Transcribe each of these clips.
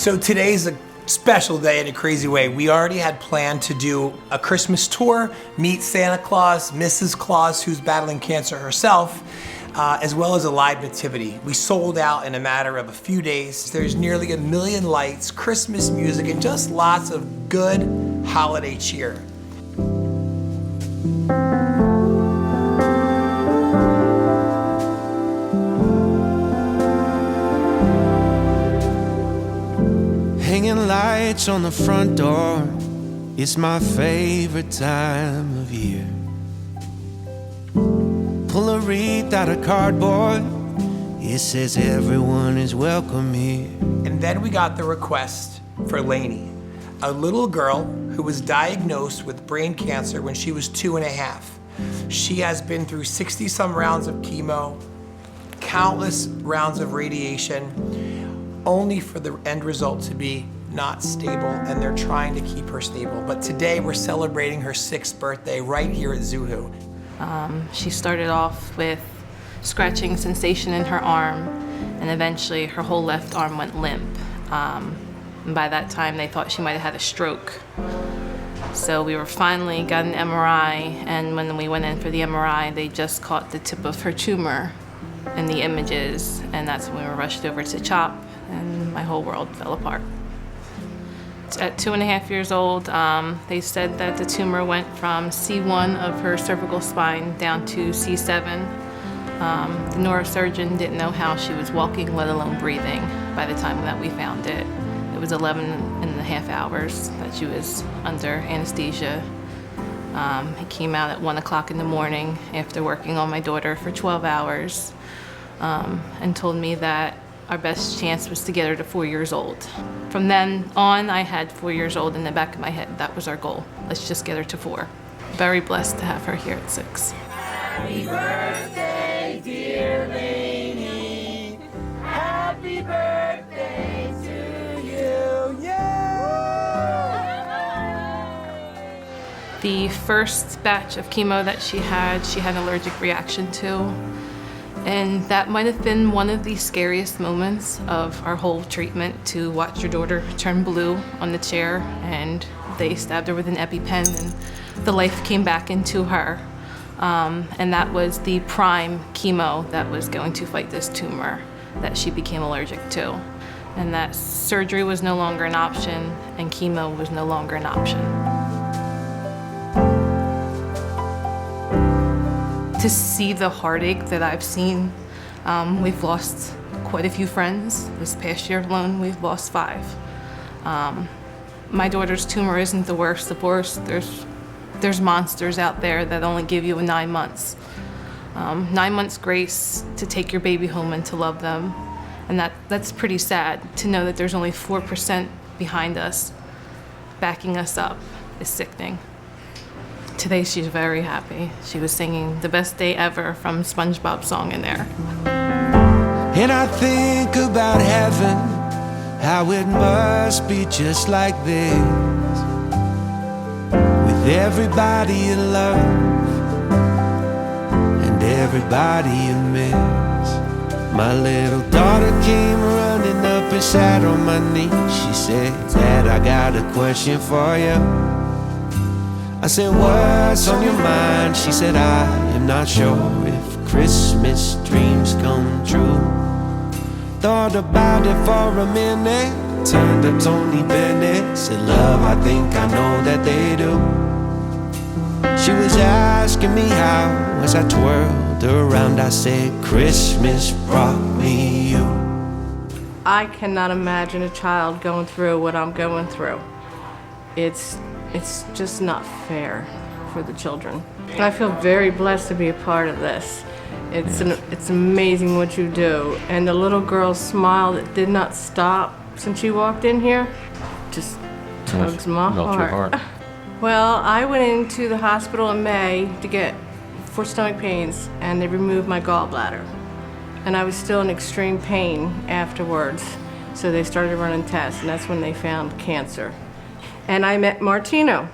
So today's a special day in a crazy way. We already had planned to do a Christmas tour, meet Santa Claus, Mrs. Claus, who's battling cancer herself, as well as a live nativity. We sold out in a matter of a few days. There's nearly 1 million lights, Christmas music, and just lots of good holiday cheer. Hanging lights on the front door, it's my favorite time of year. Pull a wreath out of cardboard, it says everyone is welcome here. And then we got the request for Laney, a little girl who was diagnosed with brain cancer when she was 2.5. She has been through 60-some rounds of chemo, countless rounds of radiation, only for the end result to be not stable, and they're trying to keep her stable. But today we're celebrating her 6th birthday right here at Zoohoo. She started off with scratching sensation in her arm, and eventually her whole left arm went limp. And by that time they thought she might have had a stroke. So we finally got an MRI, and when we went in for the MRI, they just caught the tip of her tumor in the images, and that's when we were rushed over to CHOP, and my whole world fell apart. At 2.5 years old, they said that the tumor went from C1 of her cervical spine down to C7. The neurosurgeon didn't know how she was walking, let alone breathing, by the time that we found it. It was 11.5 hours that she was under anesthesia. He came out at 1 o'clock in the morning after working on my daughter for 12 hours and told me that our best chance was to get her to 4 years old. From then on, I had 4 years old in the back of my head. That was our goal. Let's just get her to 4. Very blessed to have her here at 6. Happy birthday, dear Laney. Happy birthday to you. Yeah! The first batch of chemo that she had an allergic reaction to. And that might have been one of the scariest moments of our whole treatment, to watch your daughter turn blue on the chair, and they stabbed her with an EpiPen and the life came back into her. And that was the prime chemo that was going to fight this tumor that she became allergic to. And that surgery was no longer an option, and chemo was no longer an option. To see the heartache that I've seen, we've lost quite a few friends. This past year alone, we've lost 5. My daughter's tumor isn't the worst of worst. There's monsters out there that only give you 9 months. 9 months grace to take your baby home and to love them. And that's pretty sad. To know that there's only 4% behind us, backing us up, is sickening. Today she's very happy. She was singing The Best Day Ever from SpongeBob's song in there. And I think about heaven, how it must be just like this, with everybody you love and everybody you miss. My little daughter came running up and sat on my knee. She said, "Dad, I got a question for you." I said, "What's on your mind?" She said, "I am not sure if Christmas dreams come true." Thought about it for a minute, turned to Tony Bennett, said, "Love, I think I know that they do." She was asking me how, as I twirled her around, I said, "Christmas brought me you." I cannot imagine a child going through what I'm going through. It's just not fair for the children. And I feel very blessed to be a part of this. It's amazing what you do. And the little girl's smile that did not stop since she walked in here just tugs my heart. Well, I went into the hospital in May for stomach pains, and they removed my gallbladder. And I was still in extreme pain afterwards. So they started running tests, and that's when they found cancer. And I met Martino.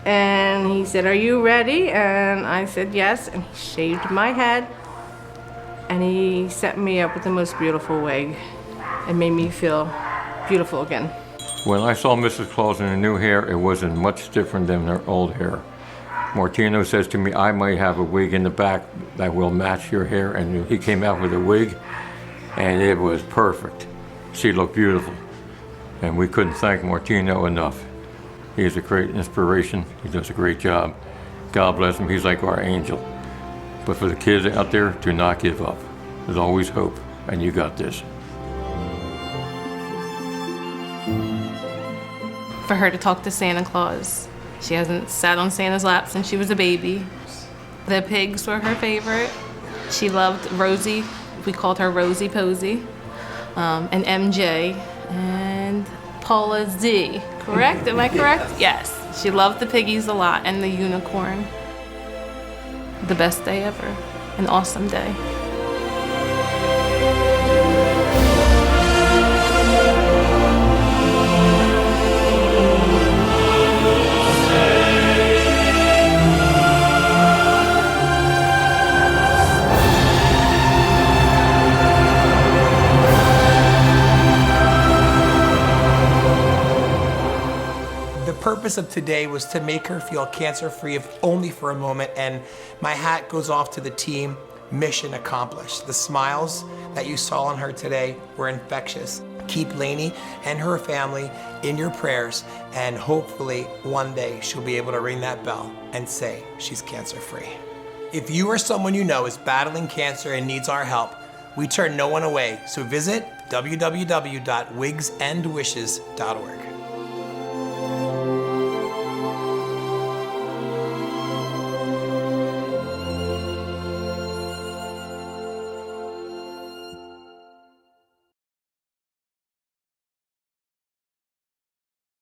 And he said, "Are you ready?" And I said, "Yes." And he shaved my head. And he set me up with the most beautiful wig. It made me feel beautiful again. When I saw Mrs. Claus in her new hair, it wasn't much different than her old hair. Martino says to me, I might have a wig in the back that will match your hair, and he came out with a wig, and it was perfect. She looked beautiful, and we couldn't thank Martino enough. He is a great inspiration. He does a great job. God bless him. He's like our angel. But for the kids out there, do not give up. There's always hope, and you got this. For her to talk to Santa Claus. She hasn't sat on Santa's lap since she was a baby. The pigs were her favorite. She loved Rosie. We called her Rosie Posey. And MJ and Paula Z. Correct? Am I correct? Yes. She loved the piggies a lot and the unicorn. The best day ever. An awesome day. The purpose of today was to make her feel cancer-free, if only for a moment, and my hat goes off to the team. Mission accomplished. The smiles that you saw on her today were infectious. Keep Laney and her family in your prayers, and hopefully one day she'll be able to ring that bell and say she's cancer-free. If you or someone you know is battling cancer and needs our help, we turn no one away, so visit www.wigsandwishes.org.